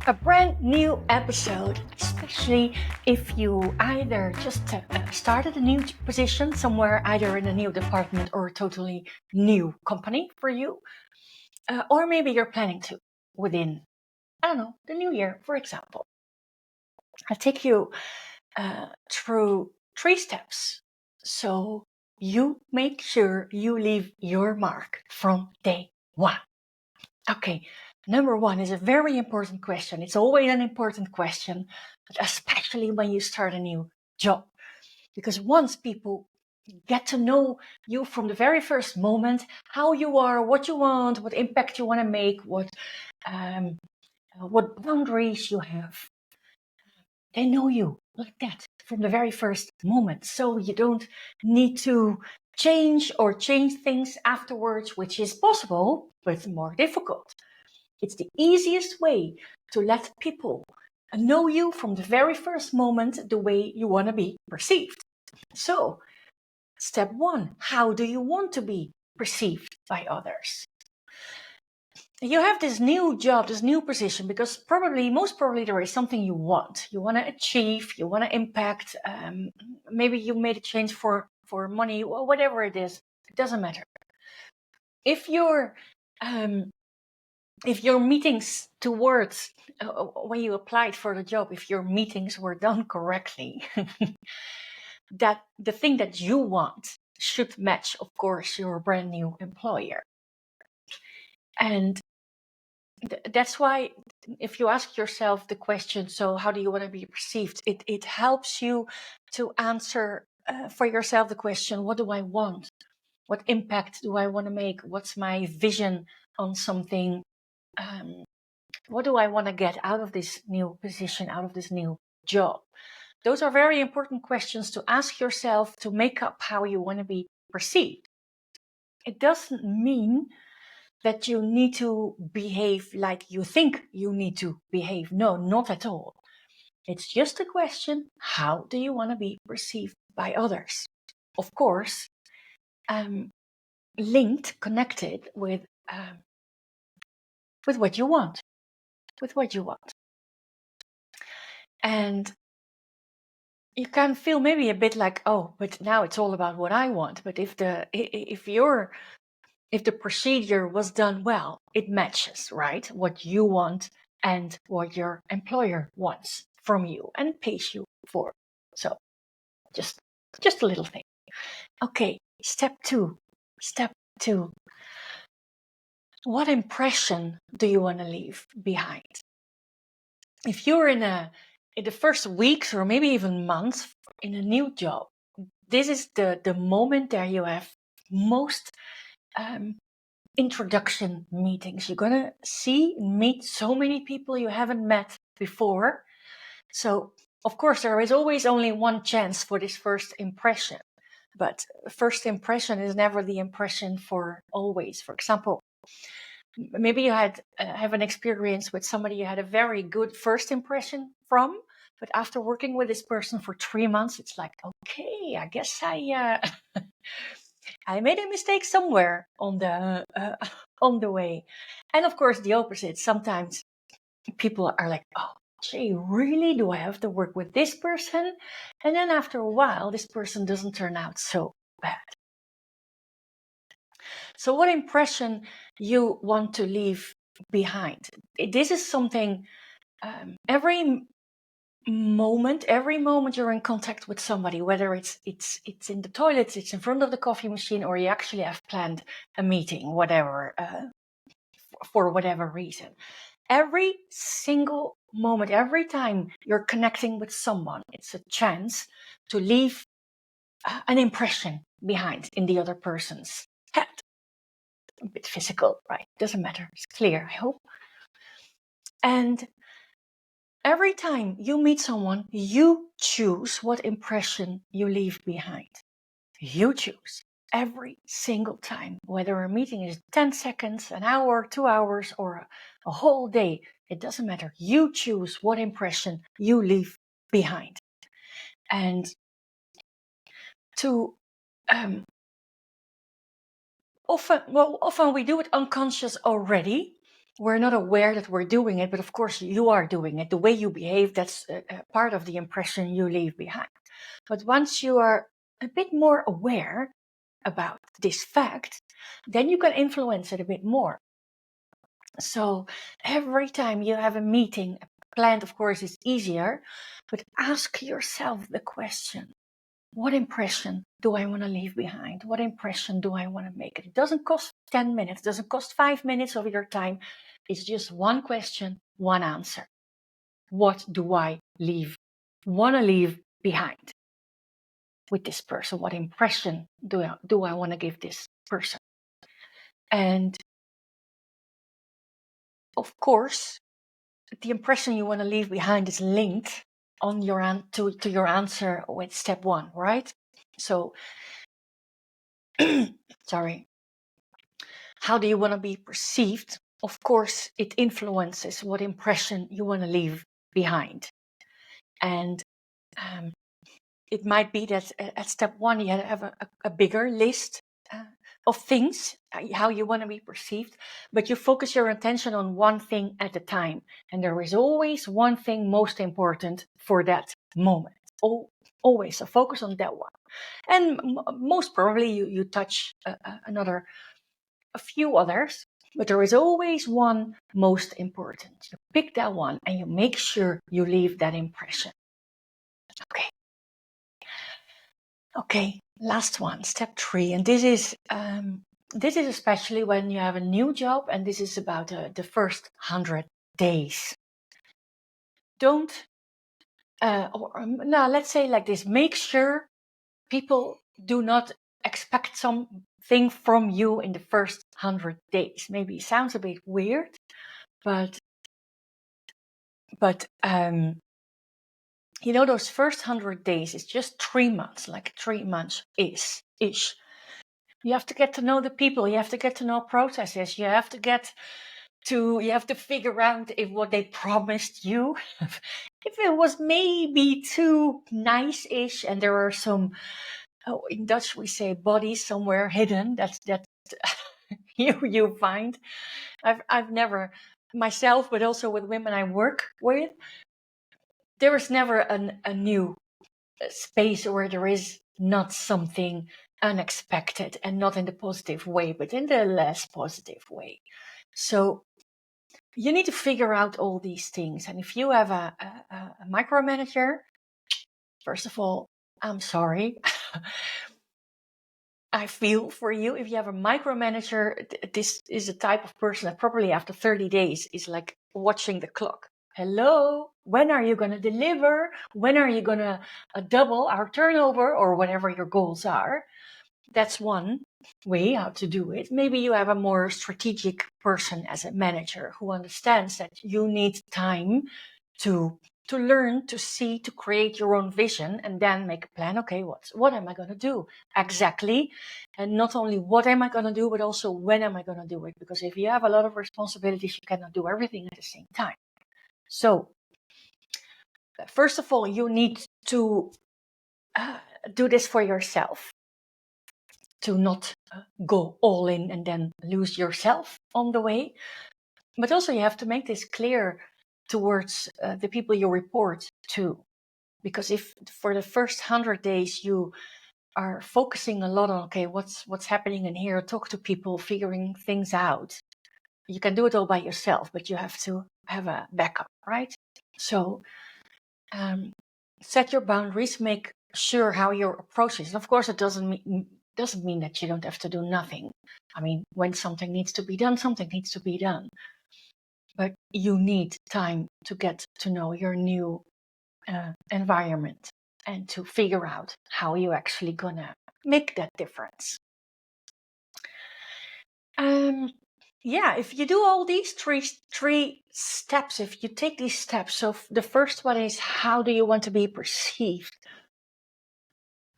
A brand new episode, especially if you either just started a new position somewhere, either in a new department or a totally new company for you, or maybe you're planning to within, I don't know, the new year, for example. I'll take you through 3 steps so you make sure you leave your mark from day one. Okay, number 1 is a very important question. It's always an important question, but especially when you start a new job. Because once people get to know you from the very first moment, how you are, what you want, what impact you want to make, what boundaries you have, they know you like that from the very first moment. So you don't need to change things afterwards, which is possible, but more difficult. It's the easiest way to let people know you from the very first moment the way you want to be perceived. So, step 1, how do you want to be perceived by others? You have this new job, this new position, because most probably there is something you want. You want to achieve, you want to impact. Maybe you made a change for money, or whatever it is. It doesn't matter. If your meetings towards when you applied for the job, if your meetings were done correctly, that the thing that you want should match, of course, your brand new employer. And that's why if you ask yourself the question, so how do you want to be perceived, it helps you to answer for yourself the question, what do I want? What impact do I want to make? What's my vision on something? What do I want to get out of this new position, out of this new job? Those are very important questions to ask yourself to make up how you want to be perceived. It doesn't mean that you need to behave like you think you need to behave. No, not at all. It's just a question, how do you want to be perceived by others? Of course, linked, connected with what you want. With what you want. And you can feel maybe a bit like, oh, but now it's all about what I want. But if the procedure was done well, it matches, right? What you want and what your employer wants from you and pays you for. So just a little thing. Okay, step two. What impression do you want to leave behind? If you're in the first weeks or maybe even months in a new job, this is the moment that you have most introduction meetings. You're gonna meet so many people you haven't met before. So of course there is always only one chance for this first impression, but first impression is never the impression for always. For example, maybe you have an experience with somebody you had a very good first impression from, but after working with this person for 3 months, it's like, okay, I guess I made a mistake somewhere on the way. And of course, the opposite. Sometimes people are like, oh, gee, really? Do I have to work with this person? And then after a while, this person doesn't turn out so bad. So what impression you want to leave behind? This is something every moment you're in contact with somebody, whether it's in the toilets, it's in front of the coffee machine, or you actually have planned a meeting, whatever, for whatever reason. Every single moment, every time you're connecting with someone, it's a chance to leave an impression behind in the other person's head. A bit physical, right? Doesn't matter. It's clear, I hope. And every time you meet someone, you choose what impression you leave behind. You choose every single time, whether a meeting is 10 seconds, an hour, 2 hours, or a whole day. It doesn't matter. You choose what impression you leave behind. And to often we do it unconscious already, we're not aware that we're doing it, but of course you are doing it. The way you behave, that's a part of the impression you leave behind. But once you are a bit more aware about this fact, then you can influence it a bit more. So every time you have a meeting, planned, of course, is easier, but ask yourself the question, what impression do I want to leave behind? What impression do I want to make? It doesn't cost 10 minutes, it doesn't cost 5 minutes of your time. It's just one question, one answer. What do I want to leave behind with this person? What impression do I want to give this person? And of course, the impression you want to leave behind is linked on to your answer with step 1, right? So, sorry. How do you want to be perceived? Of course, it influences what impression you want to leave behind. And it might be that at step 1, you have a bigger list of things, how you want to be perceived, but you focus your attention on one thing at a time. And there is always one thing most important for that moment. Always. So focus on that one. And most probably you touch a few others, but there is always one most important. You pick that one and you make sure you leave that impression. Okay, last one, step 3. And this is especially when you have a new job, and this is about the first 100 days. Don't, let's say like this, make sure people do not expect something from you in the first 100 days. Maybe it sounds a bit weird, but you know, those first 100 days is just 3 months, like 3 months ish. You have to get to know the people. You have to get to know processes. You have to figure out if what they promised you, if it was maybe too nice-ish, and there are some, in Dutch we say bodies somewhere hidden. That's you find. I've never myself, but also with women I work with, there is never a new space where there is not something unexpected, and not in the positive way, but in the less positive way. So you need to figure out all these things. And if you have a micromanager, first of all, I'm sorry. I feel for you. If you have a micromanager, this is a type of person that probably after 30 days is like watching the clock. Hello, when are you going to deliver? When are you going to double our turnover, or whatever your goals are? That's one way how to do it. Maybe you have a more strategic person as a manager who understands that you need time to learn, to see, to create your own vision, and then make a plan. Okay, what am I going to do exactly? And not only what am I going to do, but also when am I going to do it? Because if you have a lot of responsibilities, you cannot do everything at the same time. So first of all, you need to do this for yourself, to not go all in and then lose yourself on the way. But also you have to make this clear towards the people you report to. Because if for the first 100 days you are focusing a lot on, okay, what's happening in here, talk to people, figuring things out, you can do it all by yourself, but you have to have a backup, right? So set your boundaries, make sure how your approach is. And of course, it doesn't mean that you don't have to do nothing. I mean, when something needs to be done, something needs to be done. But you need time to get to know your new environment and to figure out how you're actually gonna make that difference. Yeah, if you do all these three steps, if you take these steps, so the first one is, how do you want to be perceived?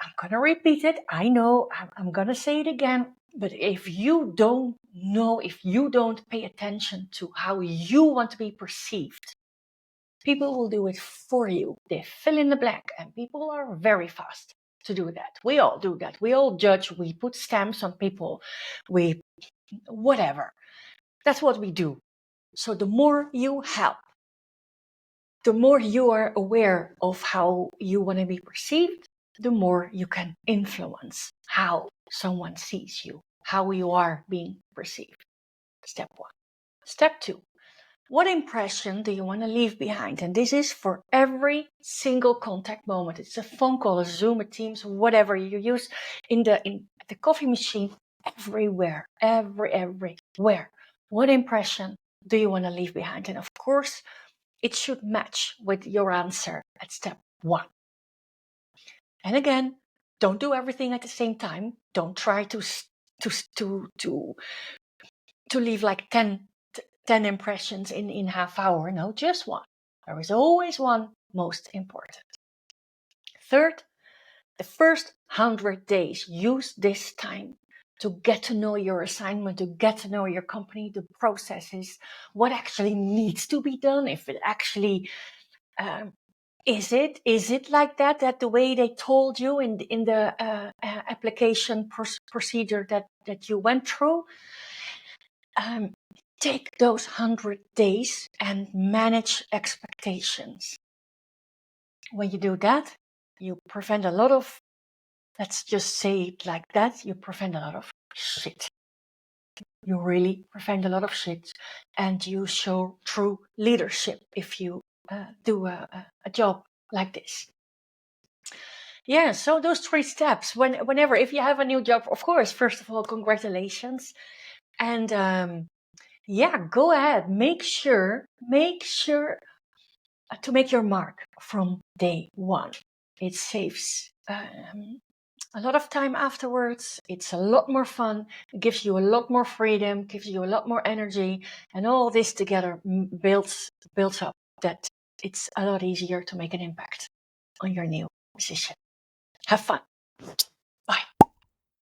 I'm gonna repeat it. I know I'm gonna say it again, but if you don't know, if you don't pay attention to how you want to be perceived, people will do it for you. They fill in the blank, and people are very fast to do that. We all do that. We all judge. We put stamps on people. Whatever. That's what we do. So the more you help, the more you are aware of how you want to be perceived, the more you can influence how someone sees you, how you are being perceived. Step 1. Step 2. What impression do you want to leave behind? And this is for every single contact moment. It's a phone call, a Zoom, a Teams, whatever you use in the coffee machine, everywhere, everywhere. What impression do you want to leave behind? And of course, it should match with your answer at step 1. And again, don't do everything at the same time. Don't try to leave like 10 impressions in half hour. No, just one. There is always one most important. Third, the first 100 days, use this time to get to know your assignment, to get to know your company, the processes, what actually needs to be done, if it actually is it like that the way they told you in the application procedure that you went through. Take those 100 days and manage expectations. When you do that, you prevent a lot of, let's just say it like that, you prevent a lot of shit. You really prevent a lot of shit, and you show true leadership if you do a job like this. Yeah, so those 3 steps, whenever, if you have a new job, of course, first of all, congratulations. And yeah, go ahead, make sure to make your mark from day 1. It saves a lot of time afterwards. It's a lot more fun. It gives you a lot more freedom, gives you a lot more energy, and all this together builds up that it's a lot easier to make an impact on your new position. Have fun.